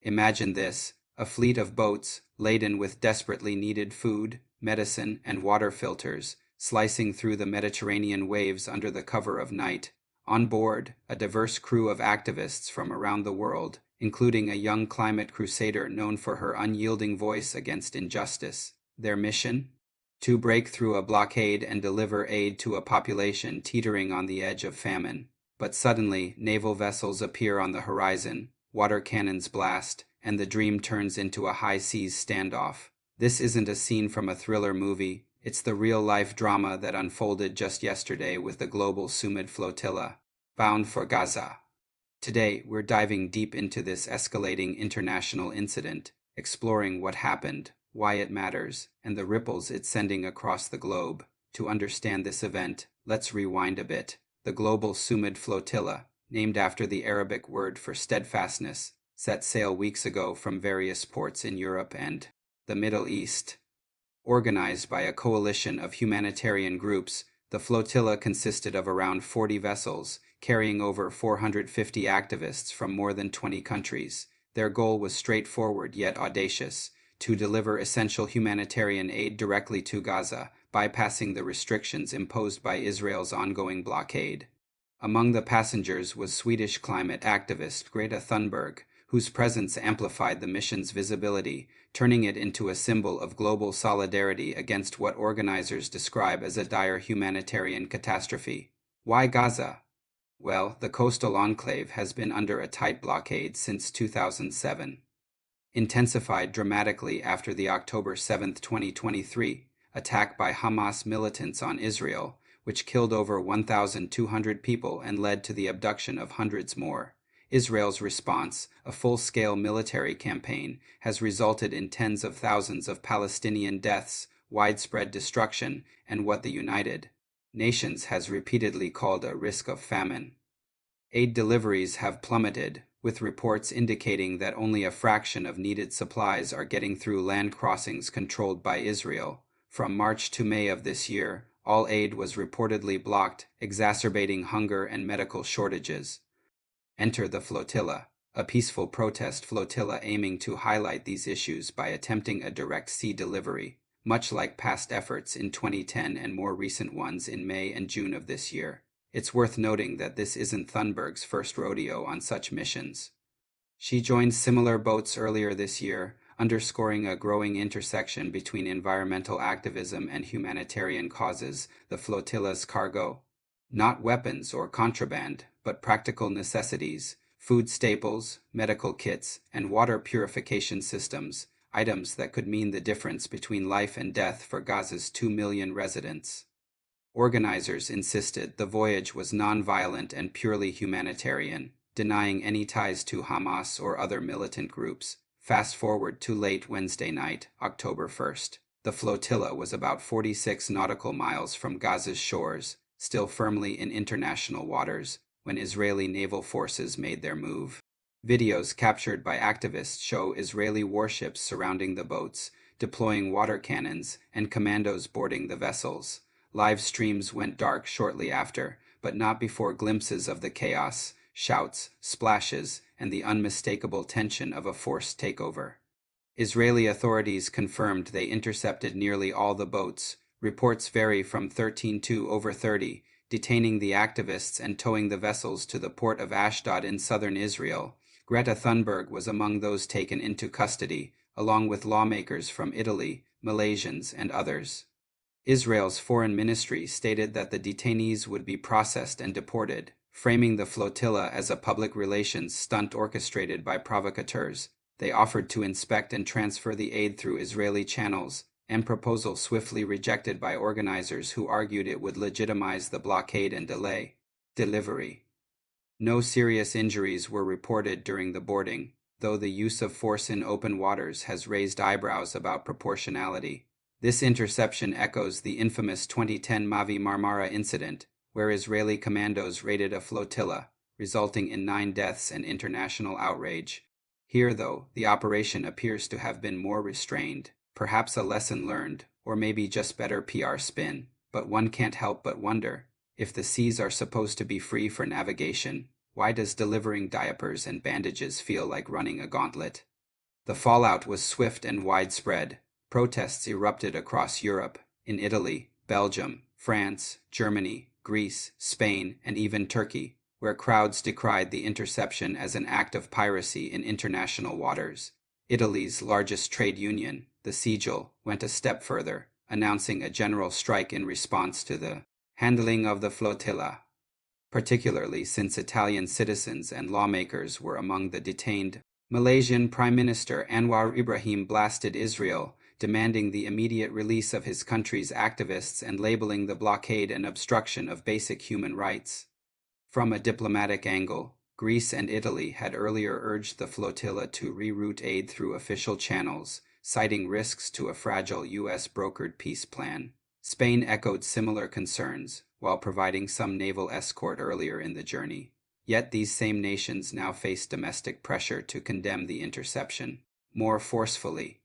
Imagine this: a fleet of boats, laden with desperately needed food, medicine, and water filters, slicing through the Mediterranean waves under the cover of night. On board, a diverse crew of activists from around the world, including a young climate crusader known for her unyielding voice against injustice. Their mission? To break through a blockade and deliver aid to a population teetering on the edge of famine. But suddenly, naval vessels appear on the horizon, water cannons blast, and the dream turns into a high-seas standoff. This isn't a scene from a thriller movie, it's the real-life drama that unfolded just yesterday with the global Sumud Flotilla, bound for Gaza. Today, we're diving deep into this escalating international incident, exploring what happened, why it matters, and the ripples it's sending across the globe. To understand this event, let's rewind a bit. The global Sumud Flotilla, named after the Arabic word for steadfastness, set sail weeks ago from various ports in Europe and the Middle East. Organized by a coalition of humanitarian groups, the flotilla consisted of around 40 vessels, carrying over 450 activists from more than 20 countries. Their goal was straightforward yet audacious: to deliver essential humanitarian aid directly to Gaza, bypassing the restrictions imposed by Israel's ongoing blockade. Among the passengers was Swedish climate activist Greta Thunberg, whose presence amplified the mission's visibility, turning it into a symbol of global solidarity against what organizers describe as a dire humanitarian catastrophe. Why Gaza? Well, the coastal enclave has been under a tight blockade since 2007. Intensified dramatically after the October 7, 2023, attack by Hamas militants on Israel, which killed over 1,200 people and led to the abduction of hundreds more. Israel's response, a full-scale military campaign, has resulted in tens of thousands of Palestinian deaths, widespread destruction, and what the United Nations has repeatedly called a risk of famine. Aid deliveries have plummeted, with reports indicating that only a fraction of needed supplies are getting through land crossings controlled by Israel. From March to May of this year, all aid was reportedly blocked, exacerbating hunger and medical shortages. Enter the flotilla, a peaceful protest flotilla aiming to highlight these issues by attempting a direct sea delivery, much like past efforts in 2010 and more recent ones in May and June of this year. It's worth noting that this isn't Thunberg's first rodeo on such missions. She joined similar boats earlier this year, underscoring a growing intersection between environmental activism and humanitarian causes. The flotilla's cargo: not weapons or contraband, but practical necessities, food staples, medical kits, and water purification systems, items that could mean the difference between life and death for Gaza's 2 million residents. Organizers insisted the voyage was non-violent and purely humanitarian, denying any ties to Hamas or other militant groups. Fast forward to late Wednesday night, October 1st. The flotilla was about 46 nautical miles from Gaza's shores, still firmly in international waters, when Israeli naval forces made their move. Videos captured by activists show Israeli warships surrounding the boats, deploying water cannons, and commandos boarding the vessels. Live streams went dark shortly after, but not before glimpses of the chaos, shouts, splashes, and the unmistakable tension of a forced takeover. Israeli authorities confirmed they intercepted nearly all the boats. Reports vary from 13 to over 30, detaining the activists and towing the vessels to the port of Ashdod in southern Israel. Greta Thunberg was among those taken into custody, along with lawmakers from Italy, Malaysians, and others. Israel's foreign ministry stated that the detainees would be processed and deported, framing the flotilla as a public relations stunt orchestrated by provocateurs. They offered to inspect and transfer the aid through Israeli channels, a proposal swiftly rejected by organizers who argued it would legitimize the blockade and delay delivery. No serious injuries were reported during the boarding, though the use of force in open waters has raised eyebrows about proportionality. This interception echoes the infamous 2010 Mavi Marmara incident, where Israeli commandos raided a flotilla, resulting in 9 deaths and international outrage. Here, though, the operation appears to have been more restrained, perhaps a lesson learned, or maybe just better PR spin. But one can't help but wonder, if the seas are supposed to be free for navigation, why does delivering diapers and bandages feel like running a gauntlet? The fallout was swift and widespread. Protests erupted across Europe, in Italy, Belgium, France, Germany, Greece, Spain, and even Turkey, where crowds decried the interception as an act of piracy in international waters. Italy's largest trade union, the Sigil, went a step further, announcing a general strike in response to the handling of the flotilla, particularly since Italian citizens and lawmakers were among the detained. Malaysian Prime Minister Anwar Ibrahim blasted Israel, demanding the immediate release of his country's activists and labeling the blockade an obstruction of basic human rights. From a diplomatic angle, Greece and Italy had earlier urged the flotilla to reroute aid through official channels, citing risks to a fragile U.S.-brokered peace plan. Spain echoed similar concerns, while providing some naval escort earlier in the journey. Yet these same nations now face domestic pressure to condemn the interception more forcefully.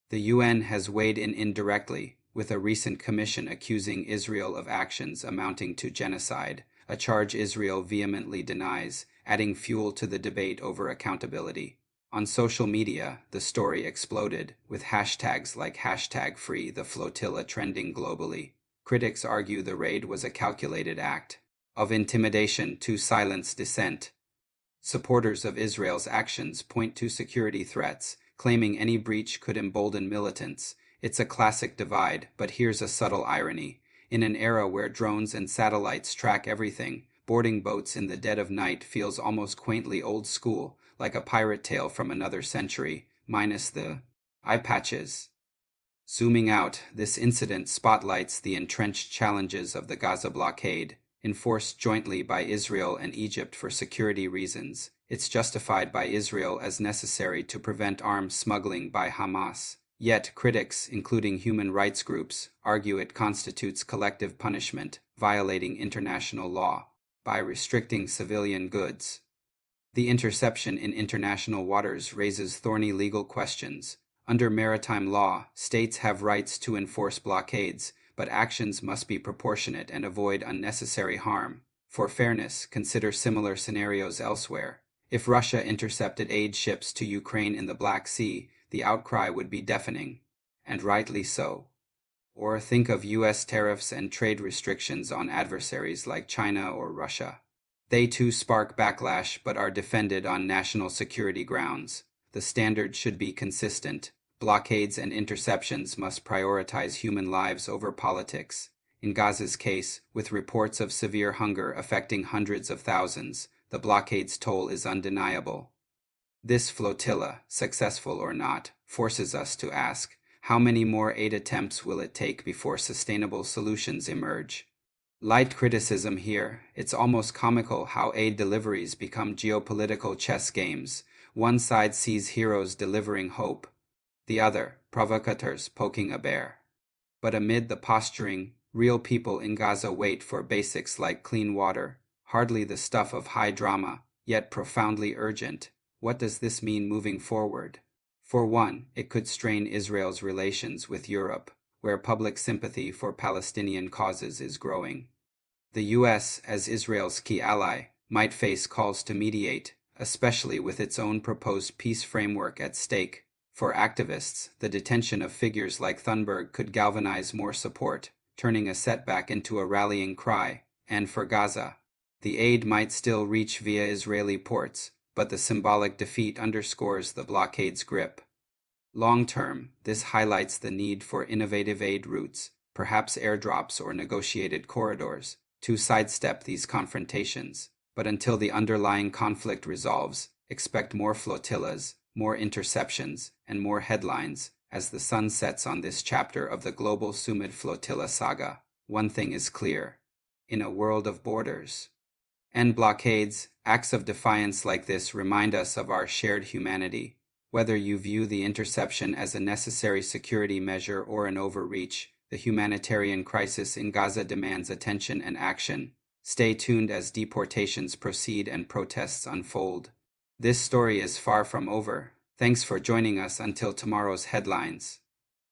The UN has weighed in indirectly, with a recent commission accusing Israel of actions amounting to genocide, a charge Israel vehemently denies, adding fuel to the debate over accountability. On social media, the story exploded, with hashtags like #FreeTheFlotilla trending globally. Critics argue the raid was a calculated act of intimidation to silence dissent. Supporters of Israel's actions point to security threats, claiming any breach could embolden militants. It's a classic divide, but here's a subtle irony. In an era where drones and satellites track everything, boarding boats in the dead of night feels almost quaintly old school, like a pirate tale from another century, minus the eye patches. Zooming out, this incident spotlights the entrenched challenges of the Gaza blockade. Enforced jointly by Israel and Egypt for security reasons, it's justified by Israel as necessary to prevent arms smuggling by Hamas. Yet critics, including human rights groups, argue it constitutes collective punishment, violating international law, by restricting civilian goods. The interception in international waters raises thorny legal questions. Under maritime law, states have rights to enforce blockades, but actions must be proportionate and avoid unnecessary harm. For fairness, consider similar scenarios elsewhere. If Russia intercepted aid ships to Ukraine in the Black Sea, the outcry would be deafening, and rightly so. Or think of U.S. tariffs and trade restrictions on adversaries like China or Russia. They too spark backlash but are defended on national security grounds. The standard should be consistent. Blockades and interceptions must prioritize human lives over politics. In Gaza's case, with reports of severe hunger affecting hundreds of thousands, the blockade's toll is undeniable. This flotilla, successful or not, forces us to ask, how many more aid attempts will it take before sustainable solutions emerge? Light criticism here. It's almost comical how aid deliveries become geopolitical chess games. One side sees heroes delivering hope, the other, provocateurs poking a bear. But amid the posturing, real people in Gaza wait for basics like clean water, hardly the stuff of high drama, yet profoundly urgent. What does this mean moving forward? For one, it could strain Israel's relations with Europe, where public sympathy for Palestinian causes is growing. The U.S., as Israel's key ally, might face calls to mediate, especially with its own proposed peace framework at stake. For activists, the detention of figures like Thunberg could galvanize more support, turning a setback into a rallying cry. And for Gaza, the aid might still reach via Israeli ports, but the symbolic defeat underscores the blockade's grip. Long-term, this highlights the need for innovative aid routes, perhaps airdrops or negotiated corridors, to sidestep these confrontations. But until the underlying conflict resolves, expect more flotillas, more interceptions, and more headlines. As the sun sets on this chapter of the global Sumid flotilla saga, one thing is clear. In a world of borders and blockades, acts of defiance like this remind us of our shared humanity. Whether you view the interception as a necessary security measure or an overreach, the humanitarian crisis in Gaza demands attention and action. Stay tuned as deportations proceed and protests unfold. This story is far from over. Thanks for joining us until tomorrow's headlines.